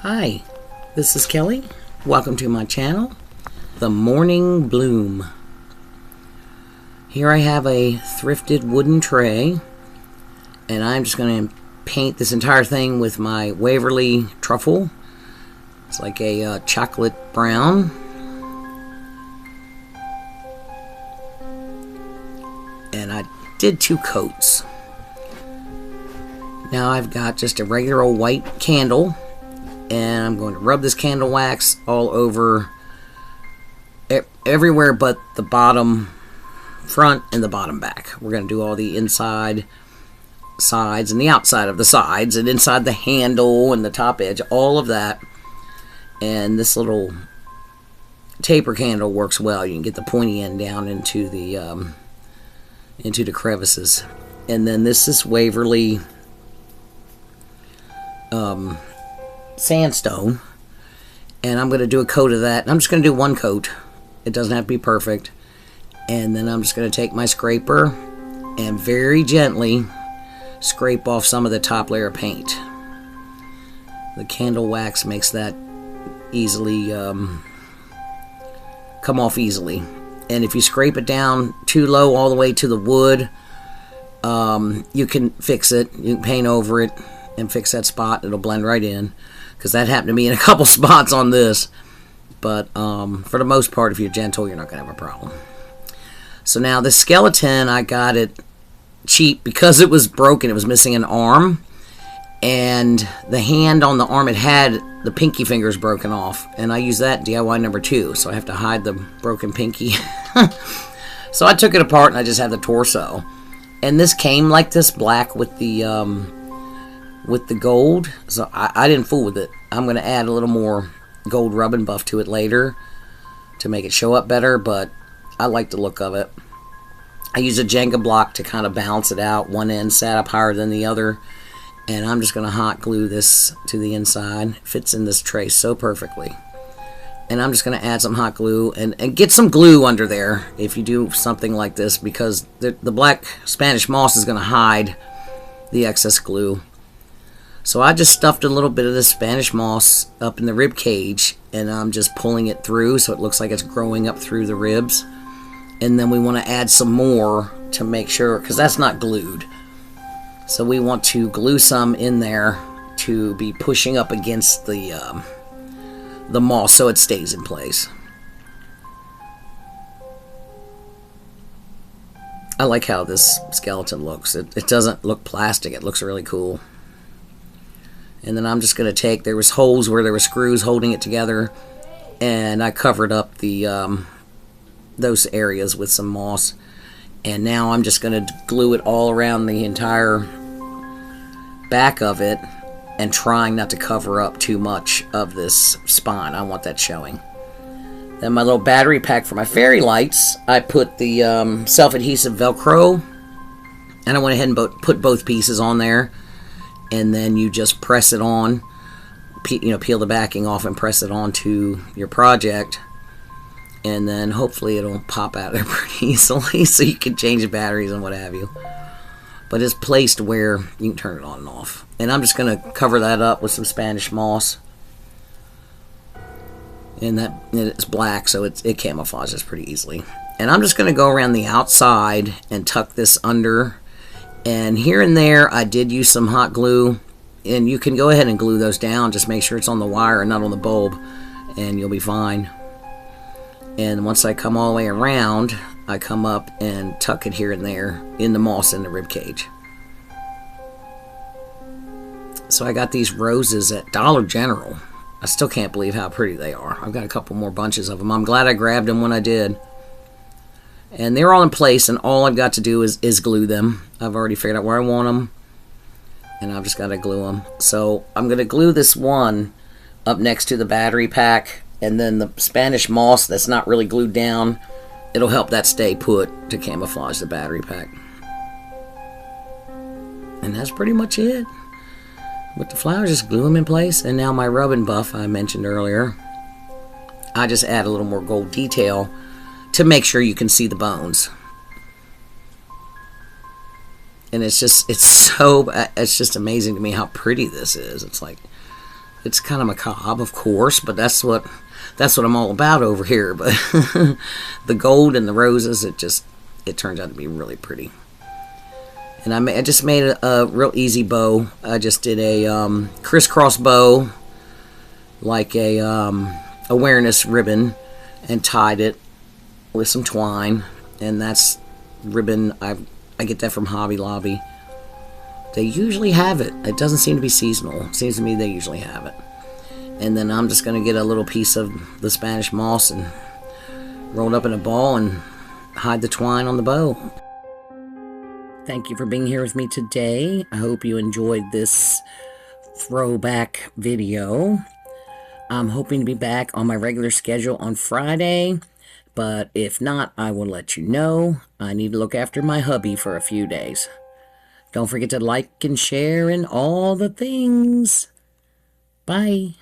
Hi, this is Kelly. Welcome to my channel, The Mourning Bloom. Here I have a thrifted wooden tray, and I'm just going to paint this entire thing with my Waverly truffle. It's like a chocolate brown. And I did 2 coats. Now I've got just a regular old white candle, and I'm going to rub this candle wax all over everywhere but the bottom front and the bottom back. We're going to do all the inside sides and the outside of the sides and inside the handle and the top edge, all of that. And this little taper candle works well. You can get the pointy end down into the crevices. And then this is Waverly sandstone, and I'm going to do a coat of that. I'm just going to do 1 coat. It doesn't have to be perfect. And then I'm just going to take my scraper and very gently scrape off some of the top layer of paint. The candle wax makes that easily come off easily. And if you scrape it down too low all the way to the wood, you can fix it. You can paint over it and fix that spot. It'll blend right in, because that happened to me in a couple spots on this. But for the most part, if you're gentle, you're not going to have a problem. So now the skeleton, I got it cheap because it was broken. It was missing an arm, and the hand on the arm, it had the pinky fingers broken off, and I used that DIY number 2, so I have to hide the broken pinky. So I took it apart and I just had the torso, and this came like this, black with the gold. So I didn't fool with it. I'm going to add a little more gold rub and buff to it later to make it show up better, but I like the look of it. I use a Jenga block to kind of balance it out. One end sat up higher than the other, and I'm just going to hot glue this to the inside. It fits in this tray so perfectly. And I'm just going to add some hot glue and get some glue under there if you do something like this, because the black Spanish moss is going to hide the excess glue. So I just stuffed a little bit of this Spanish moss up in the rib cage, and I'm just pulling it through so it looks like it's growing up through the ribs. And then we want to add some more to make sure, because that's not glued. So we want to glue some in there to be pushing up against the moss so it stays in place. I like how this skeleton looks. It doesn't look plastic. It looks really cool. And then I'm just going to take, there was holes where there were screws holding it together, and I covered up the those areas with some moss. And now I'm just going to glue it all around the entire back of it, and trying not to cover up too much of this spine. I want that showing. Then my little battery pack for my fairy lights, I put the self-adhesive Velcro, and I went ahead and put both pieces on there. And then you just press it on, peel the backing off and press it onto your project, and then hopefully it'll pop out there pretty easily so you can change the batteries and what have you. But it's placed where you can turn it on and off. And I'm just going to cover that up with some Spanish moss, and it's black, so it camouflages pretty easily. And I'm just going to go around the outside and tuck this under. And here and there, I did use some hot glue, and you can go ahead and glue those down. Just make sure it's on the wire and not on the bulb, and you'll be fine. And once I come all the way around, I come up and tuck it here and there in the moss in the rib cage. So I got these roses at Dollar General. I still can't believe how pretty they are. I've got a couple more bunches of them. I'm glad I grabbed them when I did. And they're all in place, and all I've got to do is glue them. I've already figured out where I want them, and I've just got to glue them. So I'm going to glue this one up next to the battery pack, and then the Spanish moss that's not really glued down, it'll help that stay put to camouflage the battery pack. And that's pretty much it. With the flowers, just glue them in place. And now my rub and buff I mentioned earlier, I just add a little more gold detail to make sure you can see the bones. And it's just amazing to me how pretty this is. It's like It's kind of macabre, of course, but that's what I'm all about over here. But the gold and the roses, it turns out to be really pretty. And I just made a real easy bow. I just did a crisscross bow, like a awareness ribbon, and tied it with some twine. And that's ribbon, I get that from Hobby Lobby. They usually have it. It doesn't seem to be seasonal. It seems to me they usually have it. And then I'm just going to get a little piece of the Spanish moss and roll it up in a ball and hide the twine on the bow. Thank you for being here with me today. I hope you enjoyed this throwback video. I'm hoping to be back on my regular schedule on Friday, but if not, I will let you know. I need to look after my hubby for a few days. Don't forget to like and share and all the things. Bye.